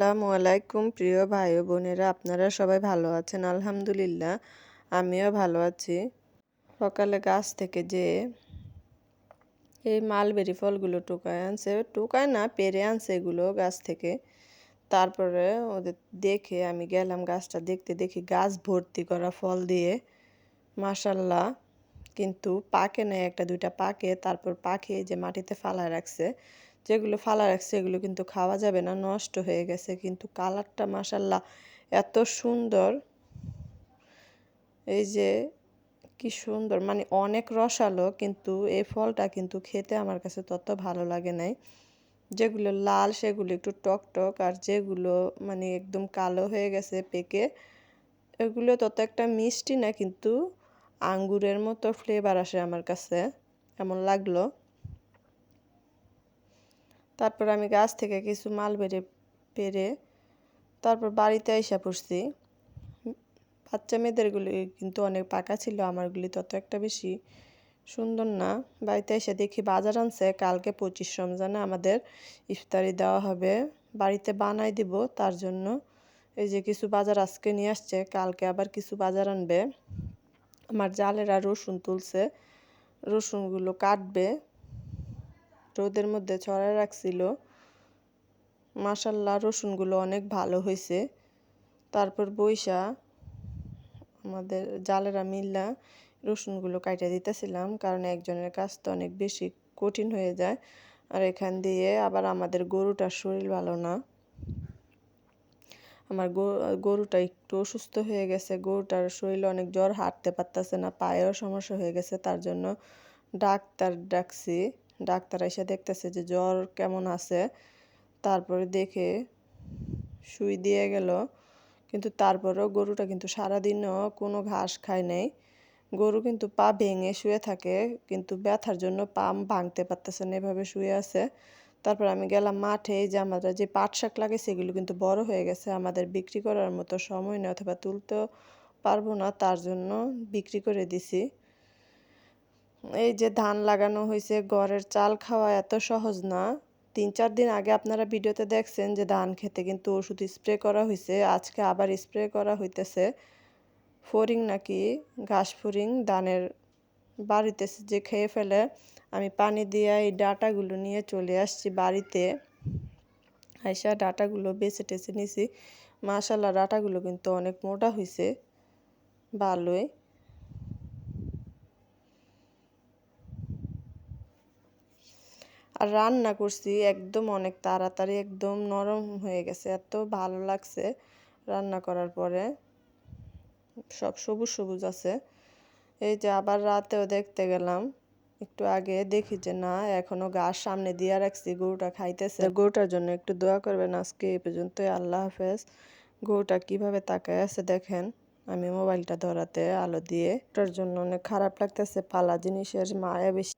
আসসালামু আলাইকুম প্রিয় ভাই ও বোনেরা, আপনারা সবাই ভালো আছেন? আলহামদুলিল্লাহ, আমিও ভালো আছি। সকালে গাছ থেকে যে এই মালবেরি ফলগুলো টোকায় আনছে, টোকায় না পেড়ে আনছে এগুলো গাছ থেকে। তারপরে ওদের দেখে আমি গেলাম গাছটা দেখতে, দেখি গাছ ভর্তি করা ফল দিয়ে। মাশাল্লাহ, কিন্তু পাকে নাই, একটা দুইটা পাকে, তারপর পাকে যে মাটিতে ফালায় রাখছে। যেগুলো ফালা রাখছে এগুলো কিন্তু খাওয়া যাবে না, নষ্ট হয়ে গেছে। কিন্তু কালারটা মাশাল্লাহ এত সুন্দর, এই যে কি সুন্দর, মানে অনেক রসালো। কিন্তু এই ফলটা কিন্তু খেতে আমার কাছে তত ভালো লাগে নাই। যেগুলো লাল সেগুলো একটু টক টক, আর যেগুলো মানে একদম কালো হয়ে গেছে পেকে, এগুলো তত একটা মিষ্টি না, কিন্তু আঙ্গুরের মতো ফ্লেভার আসে আমার কাছে, এমন লাগলো। তারপর আমি গাছ থেকে কিছু মালবেরি পেড়ে তারপর বাড়িতে আইসা পড়ছি। বাচ্চা মেয়েদেরগুলি কিন্তু অনেক পাকা ছিল, আমারগুলি তত একটা বেশি সুন্দর না। বাড়িতে এসে দেখি বাজার আনছে, কালকে 25 রমজানে আমাদের ইফতারি দেওয়া হবে, বাড়িতে বানাই দিব। তার জন্য এই যে কিছু বাজার আজকে নিয়ে আসছে, কালকে আবার কিছু বাজার আনবে। আমার জালেরা রসুন তুলছে, রসুনগুলো কাটবে, রোদের মধ্যে ছড়ায় রাখছিল। মাশাল্লাহ, রসুনগুলো অনেক ভালো হয়েছে। তারপর বইসা আমাদের জালেরা মিল্লা রসুনগুলো কাইটা দিতেছিলাম, কারণ একজনের কাজ তো অনেক বেশি কঠিন হয়ে যায়। আর এখান দিয়ে আবার আমাদের গরুটার শরীর ভালো না, আমার গরুটা একটু অসুস্থ হয়ে গেছে। গরুটার শরীরে অনেক জ্বর, হাঁটতে পারতেছে না, পায়েরও সমস্যা হয়ে গেছে। তার জন্য ডাক্তার ডাকছি, ডাক্তার এসে দেখতেছে যে জ্বর কেমন আছে। তারপরে দেখে সুই দিয়ে গেল, কিন্তু তারপরেও গরুটা কিন্তু সারাদিনও কোনো ঘাস খায় নাই। গরু কিন্তু পা ভেঙে শুয়ে থাকে, কিন্তু ব্যথার জন্য পা ভাঙতে পারতেছে না, এভাবে শুয়ে আছে। তারপর আমি গেলাম মাঠে, যে আমরা যে পাট শাক লাগাইছি এগুলো কিন্তু বড় হয়ে গেছে, আমাদের বিক্রি করার মতো সময় নেই, অথবা তুলতেও পারবো না, তার জন্য বিক্রি করে দিছি। এই যে ধান লাগানো হয়েছে, ঘরের চাল খাওয়া এত সহজ না। 3-4 দিন আগে আপনারা ভিডিওতে দেখছেন যে ধান খেতে কিন্তু ওষুধ স্প্রে করা হয়েছে, আজকে আবার স্প্রে করা হইতেছে। ফড়িং নাকি ঘাস ফড়িং ধানের বাড়িতে যে খেয়ে ফেলে। আমি পানি দিয়ে এই ডাঁটাগুলো নিয়ে চলে আসছি বাড়িতে। আইসা ডাঁটাগুলো বেছে টেছে নিছি। মাশাল্লাহ, ডাঁটাগুলো কিন্তু অনেক মোটা হয়েছে, ভালোই। আর রান্না করছি একদম অনেক তাড়াতাড়ি, একদম নরম হয়ে গেছে, এত ভালো লাগছে রান্না করার পরে। সব সবুজ সবুজ আছে। এই যে আবার রাতেও দেখতে গেলাম, একটু আগে দেখি যে না, এখনো ঘাস সামনে দিয়ে রাখছি, গরুটা খাইতেছে। গরুটার জন্য একটু দোয়া করবেন। আজকে এই পর্যন্তই, আল্লাহ হাফেজ। গরুটা কিভাবে তাকায় আছে দেখেন, আমি মোবাইলটা ধরাতে আলো দিয়ে। ওটার জন্য অনেক খারাপ লাগতেছে, পালা জিনিসের মায়া বেশি।